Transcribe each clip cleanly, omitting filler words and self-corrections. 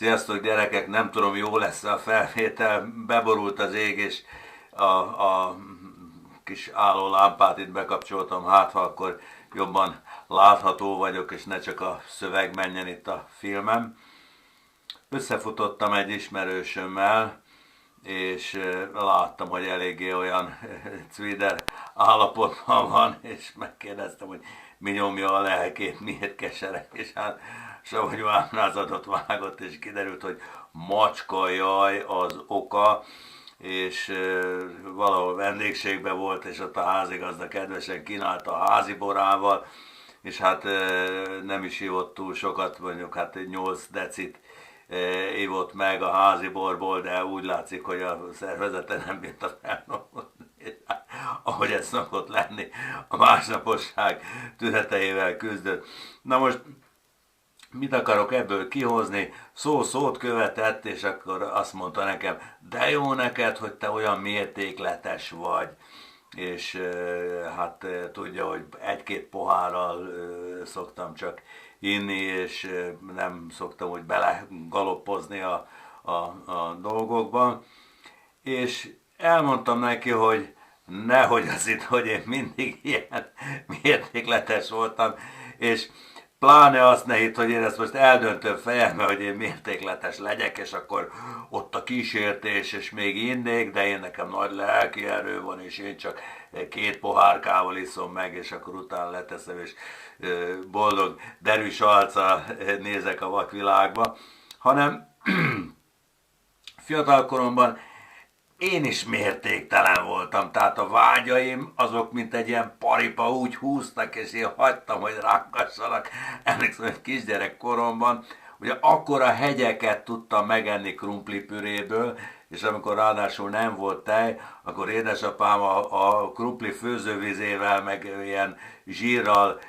Sziasztok gyerekek, nem tudom, jó lesz a felvétel, beborult az ég, és a kis álló lámpát itt bekapcsoltam, hát ha akkor jobban látható vagyok, és ne csak a szöveg menjen itt a filmem. Összefutottam egy ismerősömmel, és láttam, hogy eléggé olyan cvider állapotban van, és megkérdeztem, hogy mi nyomja a lelkét, miért keserek, és hát Savanyú ábrázatot vágott, és kiderült, hogy macska jaj az oka, és valahol vendégségben volt, és ott a házigazda kedvesen kínálta a házi borával, és hát nem is ivott túl sokat, mondjuk hát 8 decit ivott meg a házi borból, de úgy látszik, hogy a szervezete nem bírta felnapolni, ahogy ez szokott lenni, a másnaposság tüneteivel küzdött. Na most mit akarok ebből kihozni? Szó szót követett, és akkor azt mondta nekem, de jó neked, hogy te olyan mértékletes vagy. És hát tudja, hogy egy-két pohárral szoktam csak inni, és nem szoktam úgy belegaloppozni a dolgokban. És elmondtam neki, hogy nehogy az itt, hogy én mindig ilyen mértékletes voltam, és pláne azt ne hitt, hogy én ezt most eldöntöm fejembe, hogy én mértékletes legyek, és akkor ott a kísértés, és még innék, de én nekem nagy lelki erő van, és én csak 2 pohárkával iszom meg, és akkor utána leteszem, és boldog, derűs arccal nézek a vakvilágba, hanem fiatalkoromban én is mértéktelen voltam, tehát a vágyaim azok, mint egy ilyen paripa úgy húztak, és én hagytam, hogy ránkassanak. Emlékszem, hogy kisgyerek koromban, ugye akkora hegyeket tudtam megenni krumplipüréből, és amikor ráadásul nem volt tej, akkor édesapám a krumpli főzővizével, meg ilyen zsírral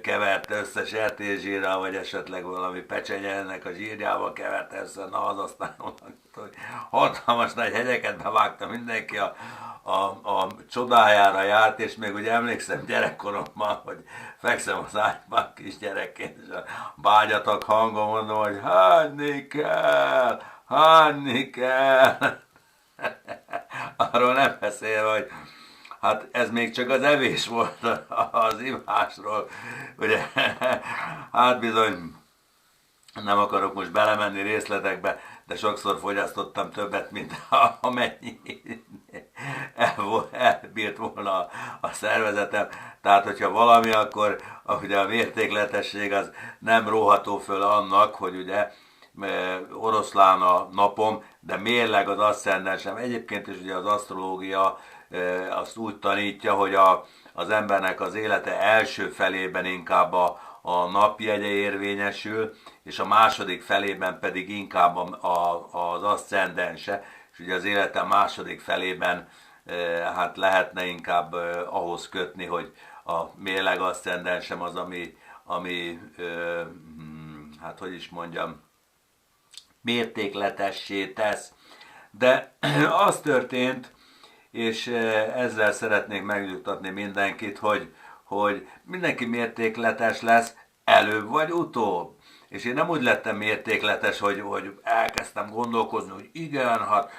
keverte össze, sertészsírral, vagy esetleg valami pecsenyenek a zsírjával keverte össze, na az aztán hogy hatalmas nagy hegyeket bevágta, mindenki a csodájára járt, és még ugye emlékszem gyerekkoromban, hogy fekszem az ágyban kisgyerekként, és a bágyatok hangon mondom, hogy hányni kell. Arról nem beszélve, hogy hát ez még csak az evés volt az ivásról, ugye, hát bizony nem akarok most belemenni részletekbe, de sokszor fogyasztottam többet, mint amennyi elbírt volna a szervezetem. Tehát, hogyha valami, akkor ugye a mértékletesség az nem róható föl annak, hogy ugye oroszlán a napom, de mérleg az aszcendensem. Egyébként is ugye az asztrológia azt úgy tanítja, hogy az embernek az élete első felében inkább a napjegye érvényesül, és a második felében pedig inkább az aszcendense, és ugye az élete második felében hát lehetne inkább ahhoz kötni, hogy a mérleg aszcendensem az, ami hát hogy is mondjam, mértékletessé tesz. De az történt, és ezzel szeretnék megnyugtatni mindenkit, hogy mindenki mértékletes lesz előbb vagy utóbb. És én nem úgy lettem mértékletes, hogy elkezdtem gondolkozni, hogy igen, hát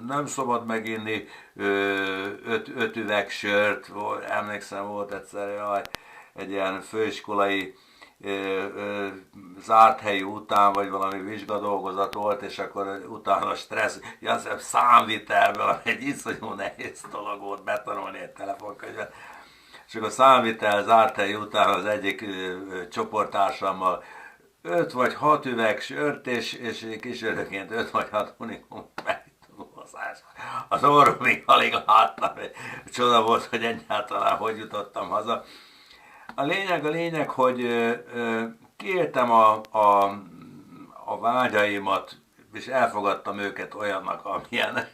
nem szabad meginni 5 üveg sört. Emlékszem, volt egyszer egy ilyen főiskolai zárt helyi után, vagy valami vizsgadolgozat volt, és akkor utána stressz, számvitelből egy iszonyú nehéz dolog volt betanulni egy telefonkönyvet. És akkor számvitel zárt helyi után az egyik csoporttársammal 5 vagy 6 üveg sört, és kísérőként 5 vagy 6 unikum megtudozás. Az orromig alig láttam, csoda volt, hogy egyáltalán hogy jutottam haza. A lényeg, hogy kiéltem a vágyaimat, és elfogadtam őket olyannak, amilyen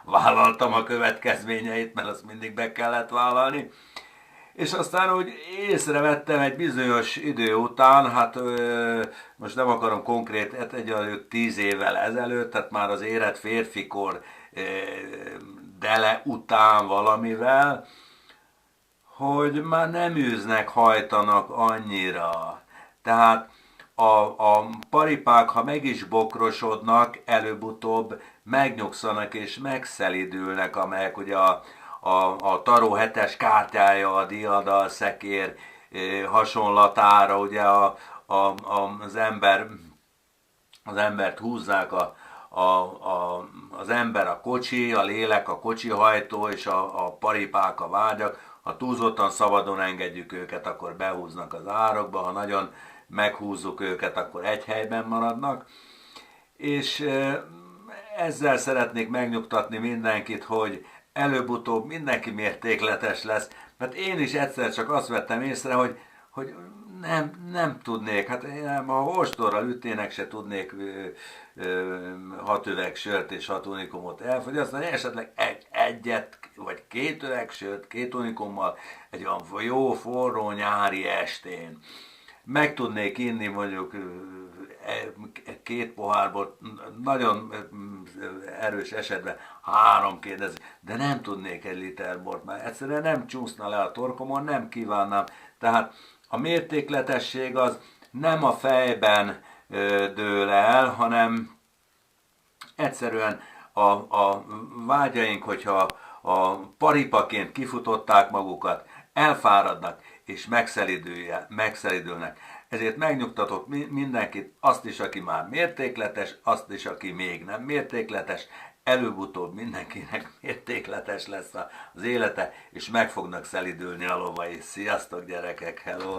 vállaltam a következményeit, mert azt mindig be kellett vállalni. És aztán úgy észrevettem egy bizonyos idő után, hát most nem akarom konkrét, egy 10 évvel ezelőtt, tehát már az érett férfikor dele után valamivel, hogy már nem űznek, hajtanak annyira. Tehát a paripák, ha meg is bokrosodnak, előbb-utóbb megnyugszanak és megszelidülnek, amelyek ugye a Tarot 7-es kártyája, a diadal szekér hasonlatára, ugye az embert húzzák az ember a kocsi, a lélek a kocsihajtó, és a paripák a vágyak. Ha túlzottan szabadon engedjük őket, akkor behúznak az árokba, ha nagyon meghúzzuk őket, akkor egy helyben maradnak. És ezzel szeretnék megnyugtatni mindenkit, hogy előbb-utóbb mindenki mértékletes lesz, mert én is egyszer csak azt vettem észre, hogy nem tudnék, hát ha ostorral ütnének, se tudnék 6 üveg sört és 6 unikumot elfogyasztani, esetleg egyet vagy 2 üveg sört, 2 unikummal egy olyan jó forró nyári estén. Meg tudnék inni mondjuk 2 pohárból, nagyon erős esetben 3 kérdez, de nem tudnék 1 liter bort, mert egyszerűen nem csúszna le a torkomon, nem kívánnám. Tehát a mértékletesség az nem a fejben dől el, hanem egyszerűen a vágyaink, hogyha a paripaként kifutották magukat, elfáradnak és megszelidülnek. Ezért megnyugtatok mindenkit, azt is, aki már mértékletes, azt is, aki még nem mértékletes, előbb-utóbb mindenkinek mértékletes lesz az élete, és meg fognak szelidülni a lovai. Sziasztok gyerekek, hello!